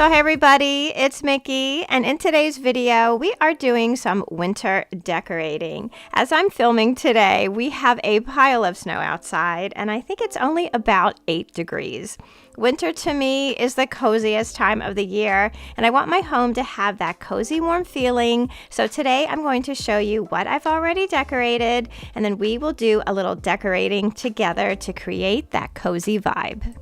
So hey everybody, it's Mickey, and in today's video we are doing some winter decorating. As I'm filming today, we have a pile of snow outside and I think it's only about 8 degrees. Winter to me is the coziest time of the year and I want my home to have that cozy warm feeling. So today I'm going to show you what I've already decorated and then we will do a little decorating together to create that cozy vibe.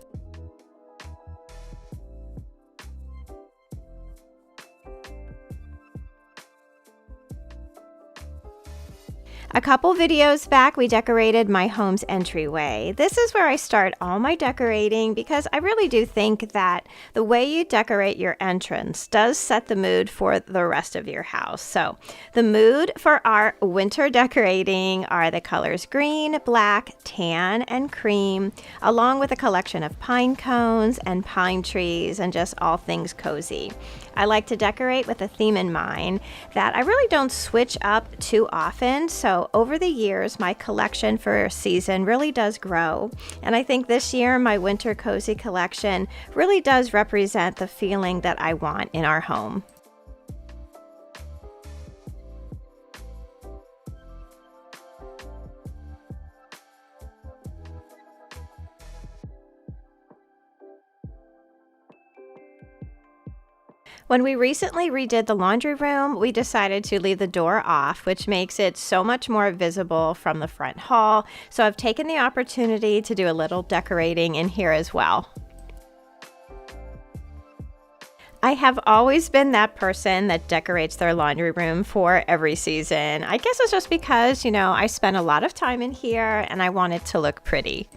A couple videos back, we decorated my home's entryway. This is where I start all my decorating because I really do think that the way you decorate your entrance does set the mood for the rest of your house. So the mood for our winter decorating are the colors green, black, tan, and cream, along with a collection of pine cones and pine trees and just all things cozy. I like to decorate with a theme in mind that I really don't switch up too often. So over the years, my collection for a season really does grow. And I think this year, my winter cozy collection really does represent the feeling that I want in our home. When we recently redid the laundry room, we decided to leave the door off, which makes it so much more visible from the front hall. So I've taken the opportunity to do a little decorating in here as well. I have always been that person that decorates their laundry room for every season. I guess it's just because, I spend a lot of time in here and I want it to look pretty.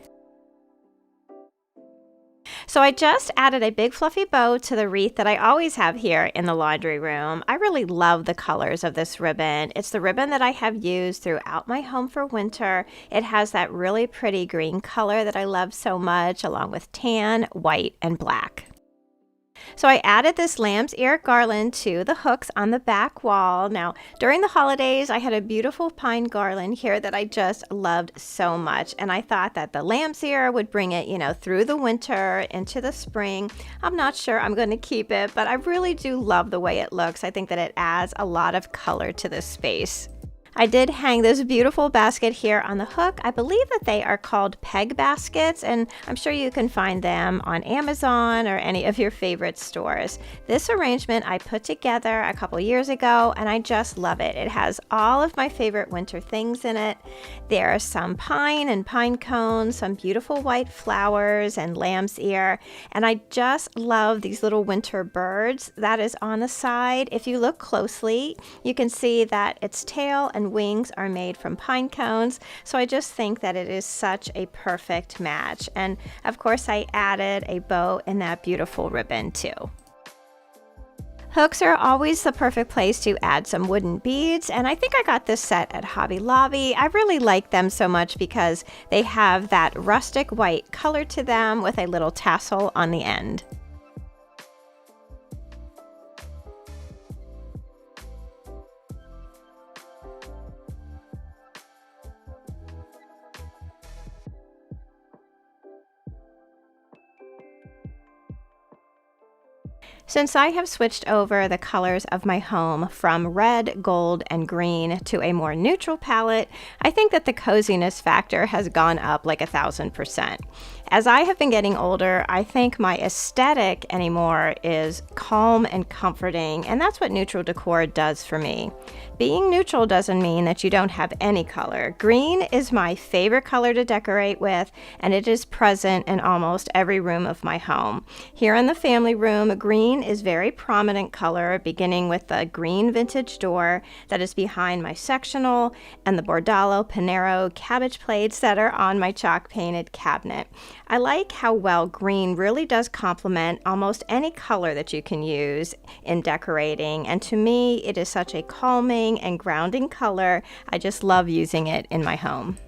So I just added a big fluffy bow to the wreath that I always have here in the laundry room. I really love the colors of this ribbon. It's the ribbon that I have used throughout my home for winter. It has that really pretty green color that I love so much, along with tan, white, and black. So I added this lamb's ear garland to the hooks on the back wall. Now, during the holidays, I had a beautiful pine garland here that I just loved so much. And I thought that the lamb's ear would bring it, through the winter into the spring. I'm not sure I'm going to keep it, but I really do love the way it looks. I think that it adds a lot of color to this space. I did hang this beautiful basket here on the hook. I believe that they are called peg baskets, and I'm sure you can find them on Amazon or any of your favorite stores. This arrangement I put together a couple years ago, and I just love it. It has all of my favorite winter things in it. There are some pine and pine cones, some beautiful white flowers, and lamb's ear, and I just love these little winter birds that is on the side. If you look closely, you can see that its tail and wings are made from pine cones, so I just think that it is such a perfect match. And of course I added a bow in that beautiful ribbon too. Hooks are always the perfect place to add some wooden beads, and I think I got this set at Hobby Lobby. I really like them so much because they have that rustic white color to them with a little tassel on the end. Since I have switched over the colors of my home from red, gold, and green to a more neutral palette, I think that the coziness factor has gone up like 1,000%. As I have been getting older, I think my aesthetic anymore is calm and comforting, and that's what neutral decor does for me. Being neutral doesn't mean that you don't have any color. Green is my favorite color to decorate with, and it is present in almost every room of my home. Here in the family room, green is very prominent color, beginning with the green vintage door that is behind my sectional and the Bordalo Panero cabbage plates that are on my chalk painted cabinet. I like how well green really does complement almost any color that you can use in decorating, and to me it is such a calming and grounding color. I just love using it in my home.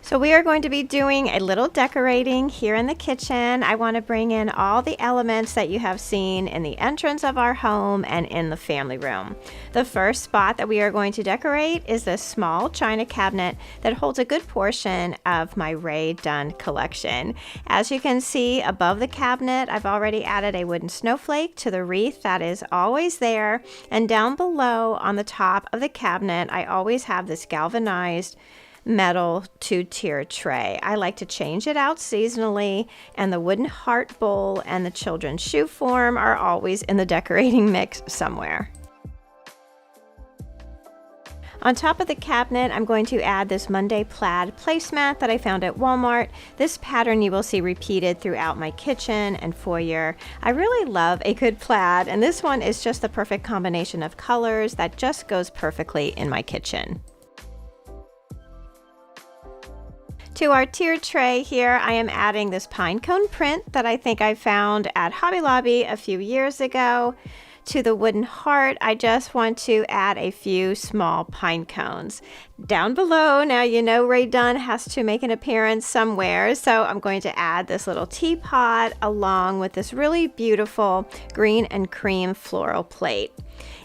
So So we are going to be doing a little decorating here in the kitchen. I want to bring in all the elements that you have seen in the entrance of our home and in the family room. The first spot that we are going to decorate is this small china cabinet that holds a good portion of my Rae Dunn collection. As you can see above the cabinet, I've already added a wooden snowflake to the wreath that is always there. And down below on the top of the cabinet, I always have this galvanized metal 2-tier tray. I like to change it out seasonally, and the wooden heart bowl and the children's shoe form are always in the decorating mix somewhere. On top of the cabinet, I'm going to add this Monday plaid placemat that I found at Walmart. This pattern you will see repeated throughout my kitchen and foyer. I really love a good plaid, and this one is just the perfect combination of colors that just goes perfectly in my kitchen. To our tiered tray here, I am adding this pine cone print that I think I found at Hobby Lobby a few years ago. To the wooden heart, I just want to add a few small pine cones. Down below, now you know Rae Dunn has to make an appearance somewhere, so I'm going to add this little teapot along with this really beautiful green and cream floral plate.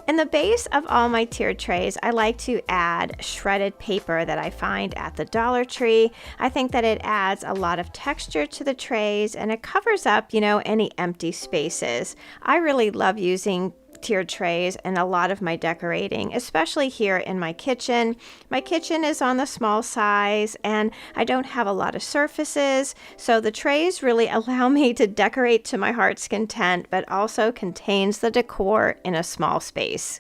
In the base of all my tiered trays, I like to add shredded paper that I find at the Dollar Tree. I think that it adds a lot of texture to the trays and it covers up, any empty spaces. I really love using tiered trays in a lot of my decorating, especially here in my kitchen. My kitchen is on the small size and I don't have a lot of surfaces, so the trays really allow me to decorate to my heart's content, but also contains the decor in a small space.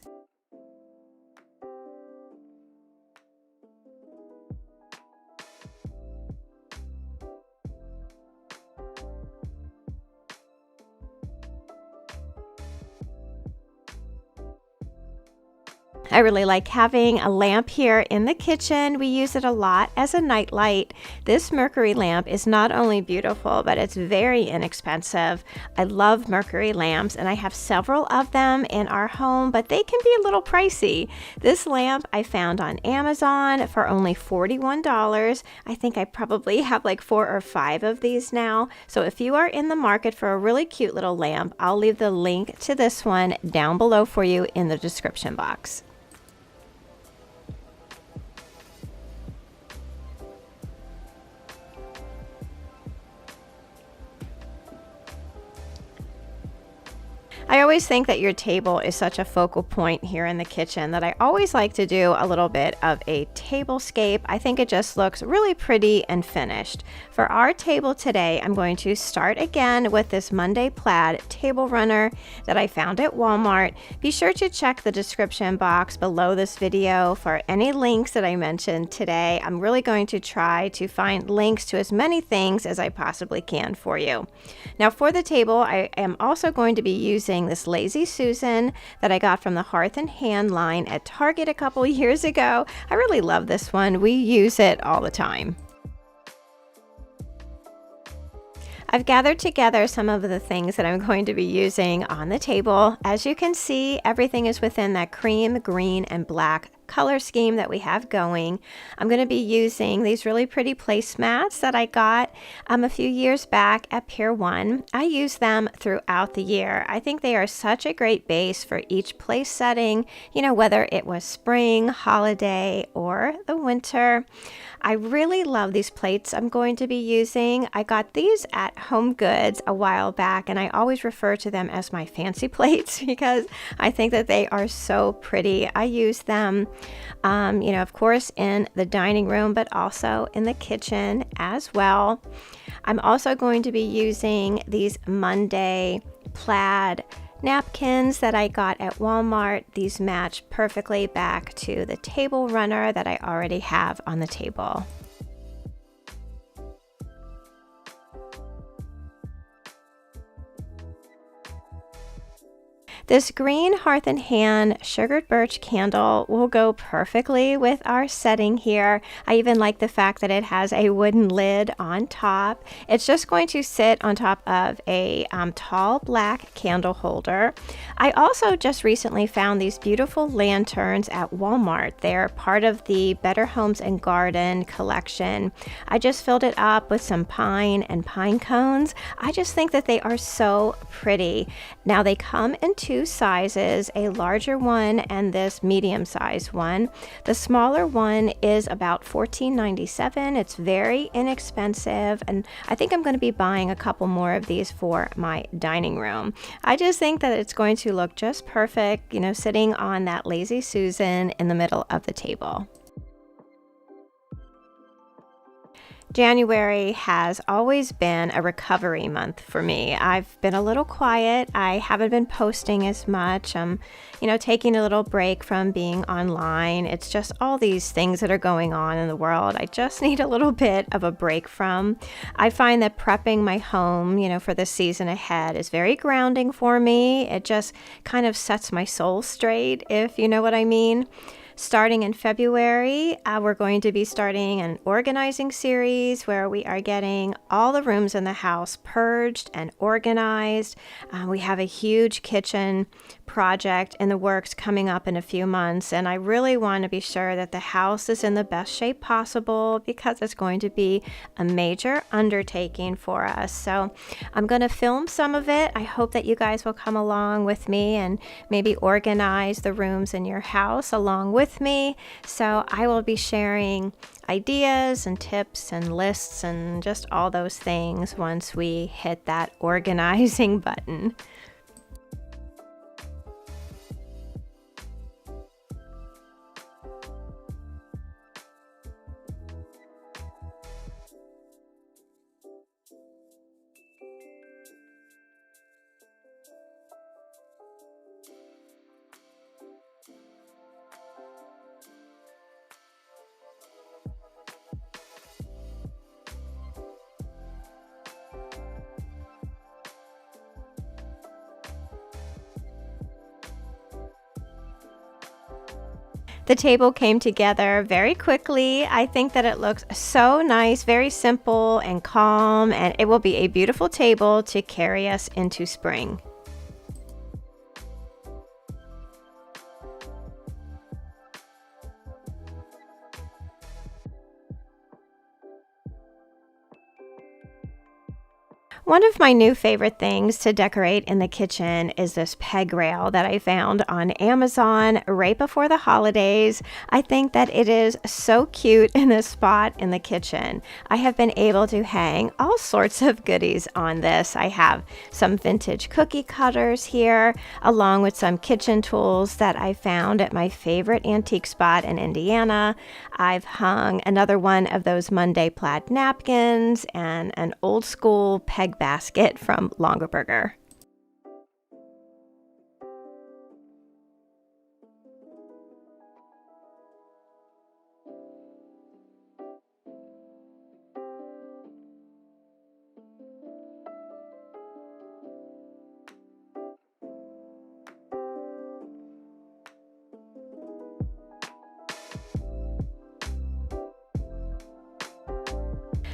I really like having a lamp here in the kitchen. We use it a lot as a night light. This mercury lamp is not only beautiful, but it's very inexpensive. I love mercury lamps and I have several of them in our home, but they can be a little pricey. This lamp I found on Amazon for only $41. I think I probably have like 4 or 5 of these now. So if you are in the market for a really cute little lamp, I'll leave the link to this one down below for you in the description box. I always think that your table is such a focal point here in the kitchen that I always like to do a little bit of a tablescape. I think it just looks really pretty and finished. For our table today, I'm going to start again with this Monday plaid table runner that I found at Walmart. Be sure to check the description box below this video for any links that I mentioned today. I'm really going to try to find links to as many things as I possibly can for you. Now for the table, I am also going to be using this Lazy Susan that I got from the Hearth and Hand line at Target a couple years ago. I really love this one. We use it all the time. I've gathered together some of the things that I'm going to be using on the table. As you can see, everything is within that cream, green, and black color scheme that we have going. I'm going to be using these really pretty placemats that I got a few years back at Pier 1. I use them throughout the year. I think they are such a great base for each place setting, whether it was spring, holiday, or the winter. I really love these plates I'm going to be using. I got these at Home Goods a while back, and I always refer to them as my fancy plates because I think that they are so pretty. I use them, of course, in the dining room, but also in the kitchen as well. I'm also going to be using these Monday plaid napkins that I got at Walmart. These match perfectly back to the table runner that I already have on the table. This green Hearth and Hand sugared birch candle will go perfectly with our setting here. I even like the fact that it has a wooden lid on top. It's just going to sit on top of a tall black candle holder. I also just recently found these beautiful lanterns at Walmart. They're part of the Better Homes and Garden collection. I just filled it up with some pine and pine cones. I just think that they are so pretty. Now they come in two sizes, a larger one and this medium sized one. The smaller one is about $14.97. It's very inexpensive, and I think I'm going to be buying a couple more of these for my dining room. I just think that it's going to look just perfect, sitting on that Lazy Susan in the middle of the table. January has always been a recovery month for me. I've been a little quiet. I haven't been posting as much. I'm, taking a little break from being online. It's just all these things that are going on in the world. I just need a little bit of a break from. I find that prepping my home, for the season ahead is very grounding for me. It just kind of sets my soul straight, if you know what I mean. Starting in February, we're going to be starting an organizing series where we are getting all the rooms in the house purged and organized. We have a huge kitchen project in the works coming up in a few months, and I really want to be sure that the house is in the best shape possible because it's going to be a major undertaking for us. So I'm going to film some of it. I hope that you guys will come along with me and maybe organize the rooms in your house along with me. So I will be sharing ideas and tips and lists and just all those things once we hit that organizing button. The table came together very quickly. I think that it looks so nice, very simple and calm, and it will be a beautiful table to carry us into spring. One of my new favorite things to decorate in the kitchen is this peg rail that I found on Amazon right before the holidays. I think that it is so cute in this spot in the kitchen. I have been able to hang all sorts of goodies on this. I have some vintage cookie cutters here, along with some kitchen tools that I found at my favorite antique spot in Indiana. I've hung another one of those Monday plaid napkins and an old school peg basket from Longaberger.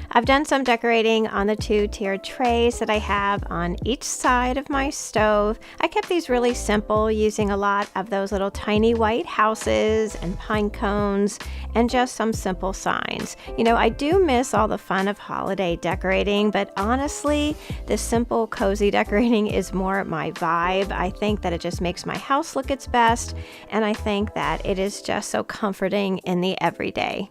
I've done some decorating on the two-tiered trays that I have on each side of my stove. I kept these really simple, using a lot of those little tiny white houses and pine cones and just some simple signs. I do miss all the fun of holiday decorating, but honestly, this simple, cozy decorating is more my vibe. I think that it just makes my house look its best, and I think that it is just so comforting in the everyday.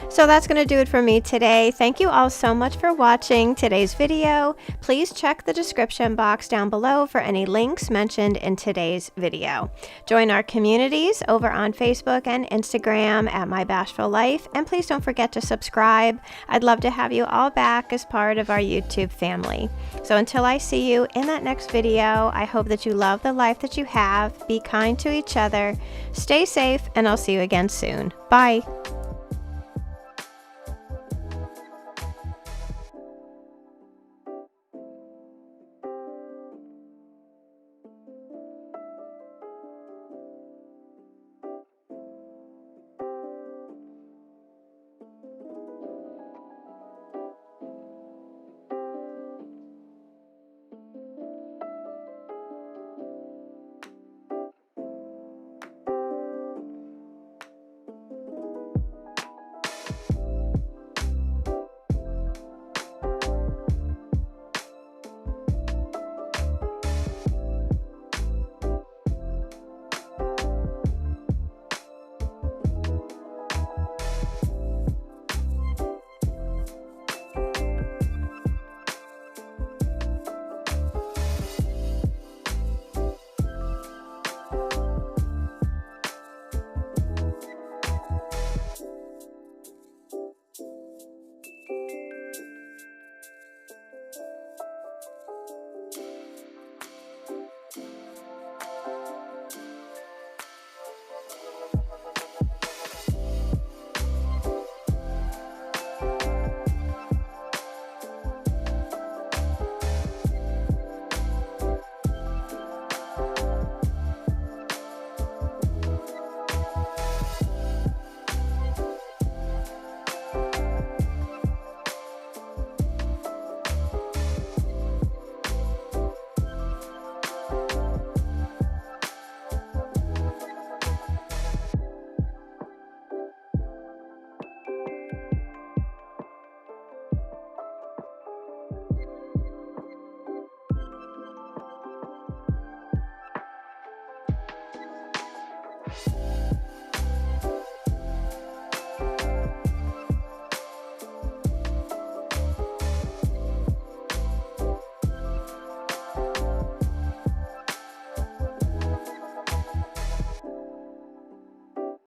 So that's going to do it for me today. Thank you all so much for watching today's video. Please check the description box down below for any links mentioned in today's video. Join our communities over on Facebook and Instagram at My Bashful Life, and please don't forget to subscribe. I'd love to have you all back as part of our YouTube family. So until I see you in that next video, I hope that you love the life that you have, be kind to each other, stay safe, and I'll see you again soon. Bye.